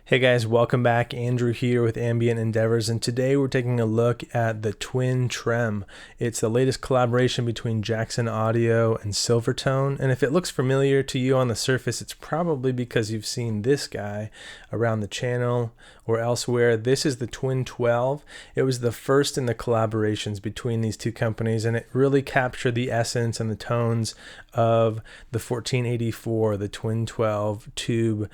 Hey guys, welcome back. Andrew here with Ambient Endeavors, and today we're taking a look at the Twin Trem. It's the latest collaboration between Jackson Audio and Silvertone, and if it looks familiar to you on the surface, it's probably because you've seen this guy around the channel or elsewhere. This is the Twin 12. It was the first in the collaborations between these two companies, and it really captured the essence and the tones of the 1484, the Twin 12 tube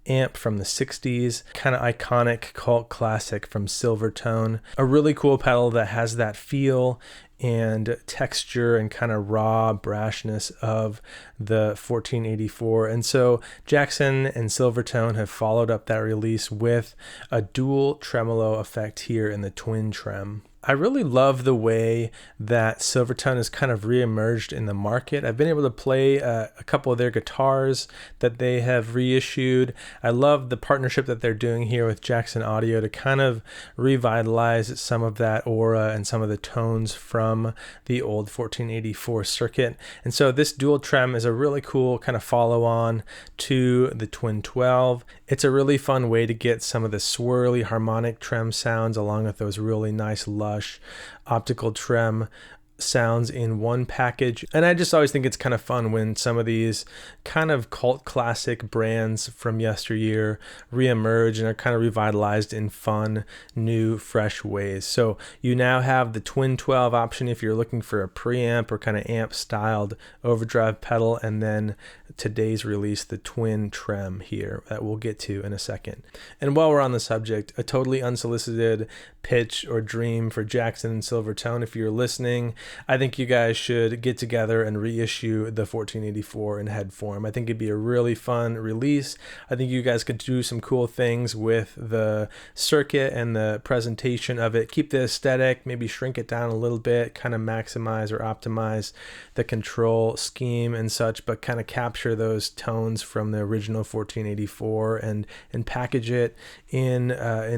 amp from the 60s, kind of iconic cult classic from Silvertone. A really cool pedal that has that feel and texture and kind of raw brashness of the 1484. And so Jackson and Silvertone have followed up that release with a dual tremolo effect here in the Twin Trem. I really love the way that Silvertone has kind of reemerged in the market. I've been able to play a couple of their guitars that they have reissued. I love the partnership that they're doing here with Jackson Audio to kind of revitalize some of that aura and some of the tones from the old 1484 circuit. And so this dual trem is a really cool kind of follow-on to the Twin 12. It's a really fun way to get some of the swirly harmonic trem sounds along with those really nice lush optical trem sounds in one package. And I just always think it's kind of fun when some of these kind of cult classic brands from yesteryear reemerge and are kind of revitalized in fun, new, fresh ways. So you now have the Twin 12 option if you're looking for a preamp or kind of amp styled overdrive pedal, and then today's release, the Twin Trem here, that we'll get to in a second. And while we're on the subject, a totally unsolicited pitch or dream for Jackson and Silvertone. If you're listening, I think you guys should get together and reissue the 1484 in head form. I think it'd be a really fun release. I think you guys could do some cool things with the circuit and the presentation of it. Keep the aesthetic, maybe shrink it down a little bit, kind of maximize or optimize the control scheme and such, but kind of capture those tones from the original 1484 and package it in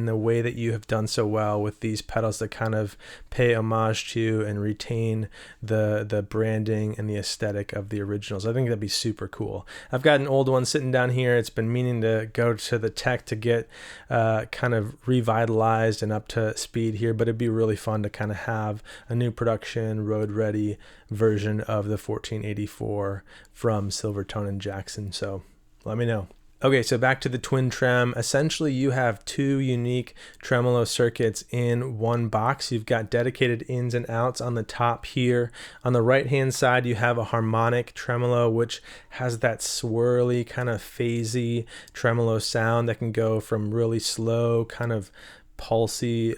the way that you have done so well with these pedals that kind of pay homage to and retain the branding and the aesthetic of the originals. I think that'd be super cool. I've got an old one sitting down here. It's been meaning to go to the tech to get kind of revitalized and up to speed here, but it'd be really fun to kind of have a new production, road ready version of the 1484 from Silvertone and Jackson. So let me know. Okay, so back to the Twin Trem. Essentially, you have two unique tremolo circuits in one box. You've got dedicated ins and outs on the top here. On the right-hand side, you have a harmonic tremolo, which has that swirly, kind of phasey tremolo sound that can go from really slow, kind of pulsy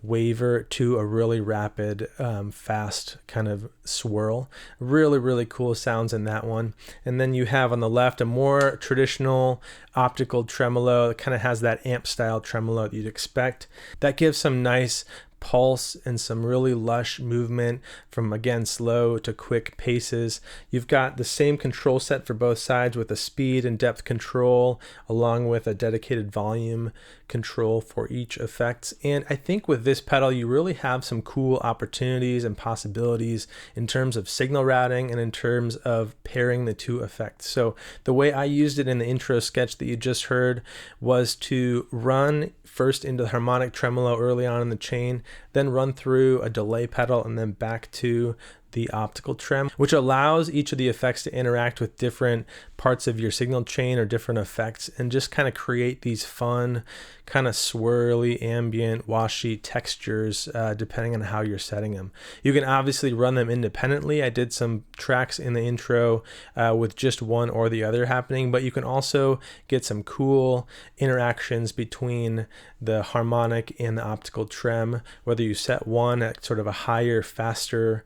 waver to a really rapid fast kind of swirl. Really cool sounds in that one. And then you have on the left a more traditional optical tremolo. It kind of has that amp style tremolo that you'd expect. That gives some nice pulse and some really lush movement from, again, slow to quick paces. You've got the same control set for both sides with a speed and depth control along with a dedicated volume control for each effects. And I think with this pedal you really have some cool opportunities and possibilities in terms of signal routing and in terms of pairing the two effects. So the way I used it in the intro sketch that you just heard was to run first into the harmonic tremolo early on in the chain, then run through a delay pedal and then back to the Optical Trem, which allows each of the effects to interact with different parts of your signal chain or different effects and just kind of create these fun, kind of swirly, ambient, washy textures depending on how you're setting them. You can obviously run them independently. I did some tracks in the intro with just one or the other happening, but you can also get some cool interactions between the harmonic and the optical trem, whether you set one at sort of a higher, faster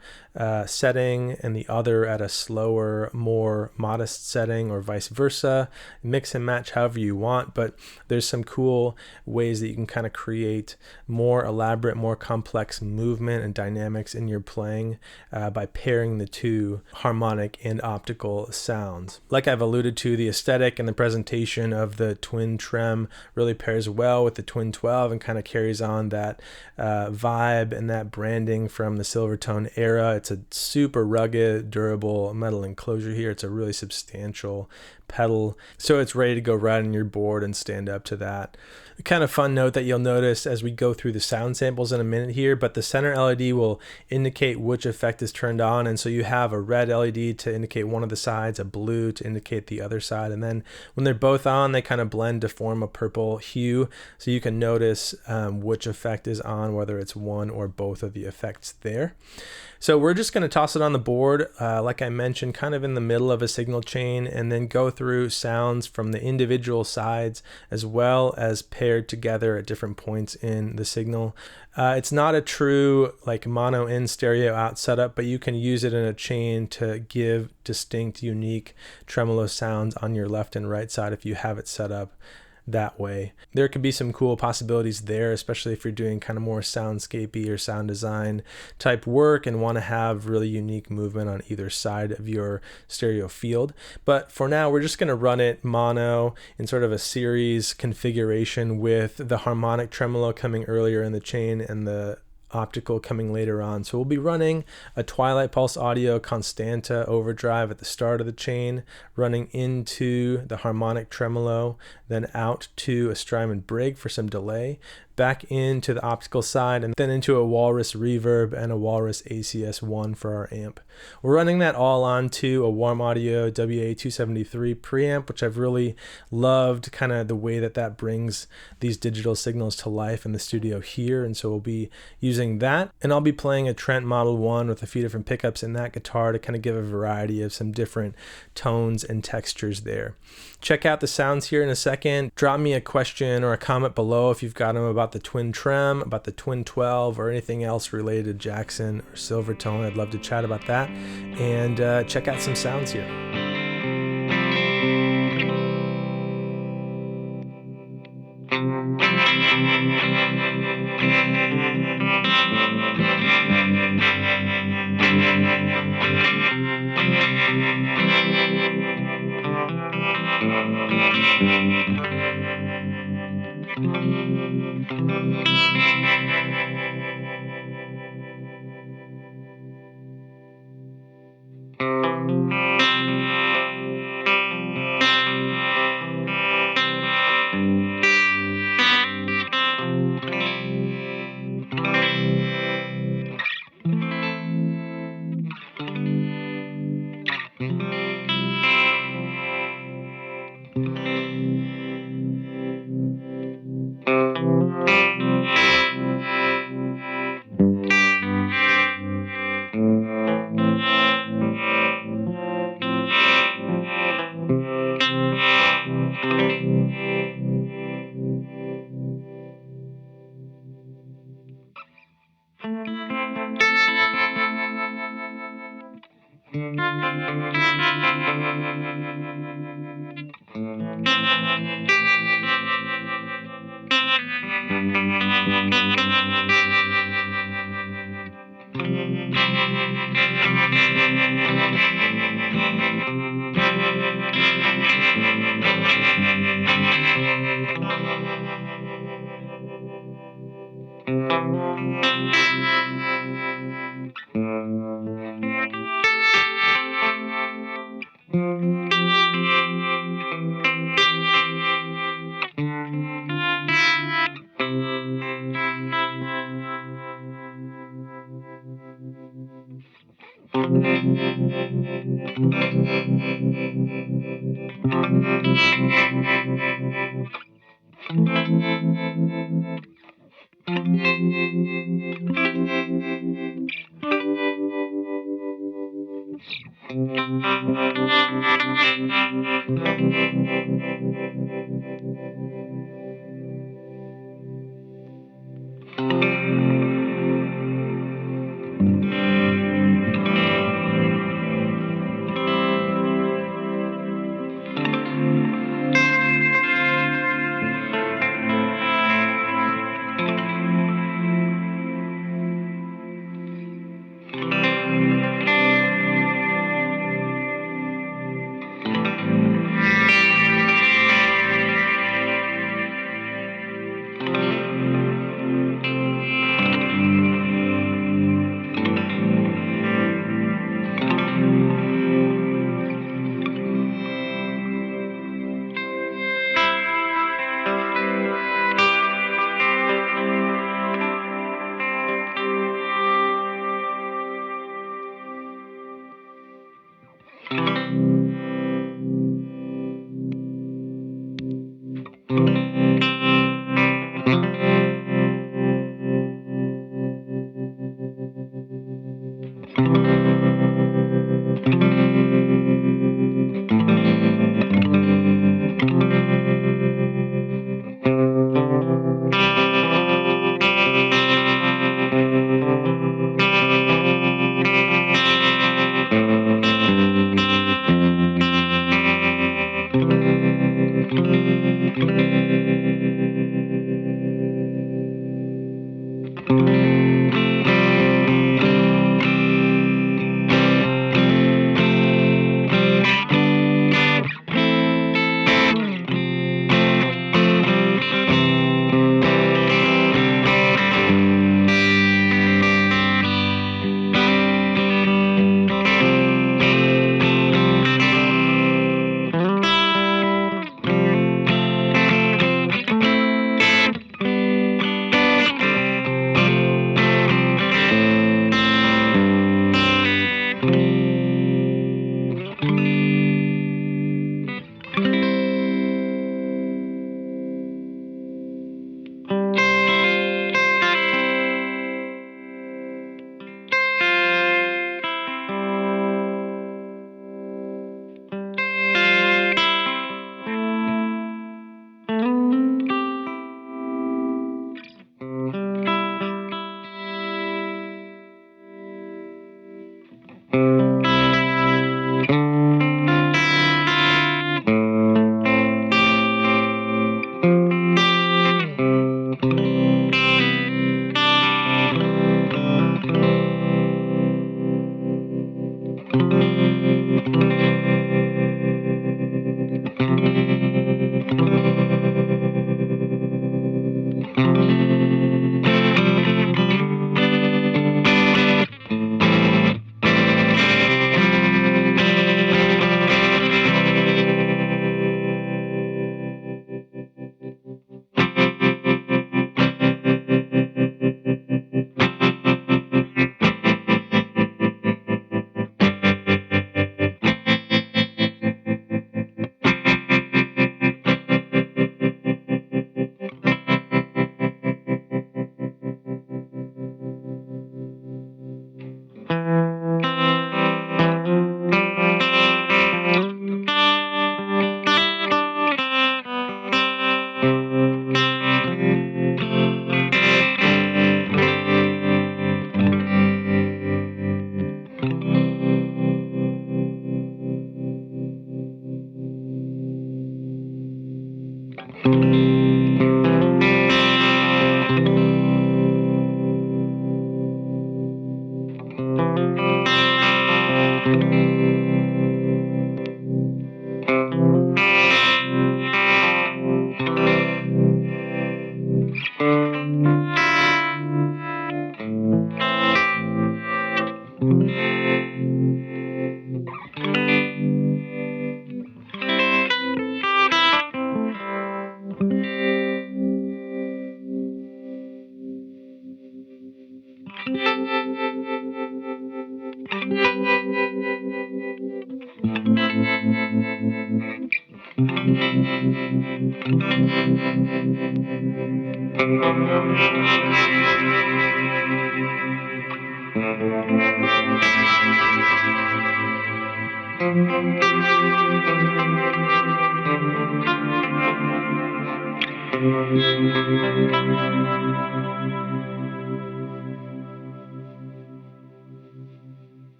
setting and the other at a slower, more modest setting, or vice versa. Mix and match however you want, but there's some cool ways that you can kind of create more elaborate, more complex movement and dynamics in your playing by pairing the two harmonic and optical sounds. Like I've alluded to, the aesthetic and the presentation of the Twin Trem really pairs well with the Twin 12 and kind of carries on that vibe and that branding from the Silvertone era. It's a super rugged, durable metal enclosure here. It's a really substantial pedal, so it's ready to go right on your board and stand up to that. A kind of fun note that you'll notice as we go through the sound samples in a minute here, but the center LED will indicate which effect is turned on, and so you have a red LED to indicate one of the sides, a blue to indicate the other side, and then when they're both on, they kind of blend to form a purple hue, so you can notice which effect is on, whether it's one or both of the effects there. So we're just going to toss it on the board, like I mentioned, kind of in the middle of a signal chain, and then go through sounds from the individual sides as well as paired together at different points in the signal. It's not a true like mono in, stereo out setup, but you can use it in a chain to give distinct, unique tremolo sounds on your left and right side if you have it set up that way. There could be some cool possibilities there, especially if you're doing kind of more soundscapey or sound design type work and want to have really unique movement on either side of your stereo field. But for now, we're just going to run it mono in sort of a series configuration with the harmonic tremolo coming earlier in the chain and the optical coming later on. So we'll be running a Twilight Pulse Audio Konstante overdrive at the start of the chain, running into the harmonic tremolo, then out to a Strymon Brig for some delay, back into the optical side, and then into a Walrus Reverb and a Walrus ACS1 for our amp. We're running that all onto a Warm Audio WA273 preamp, which I've really loved, kind of the way that that brings these digital signals to life in the studio here, and so we'll be using that, and I'll be playing a Trent Model 1 with a few different pickups in that guitar to kind of give a variety of some different tones and textures there. Check out the sounds here in a second. Drop me a question or a comment below if you've got them about the Twin Trem, about the Twin 12, or anything else related to Jackson or Silvertone. I'd love to chat about that. And check out some sounds here.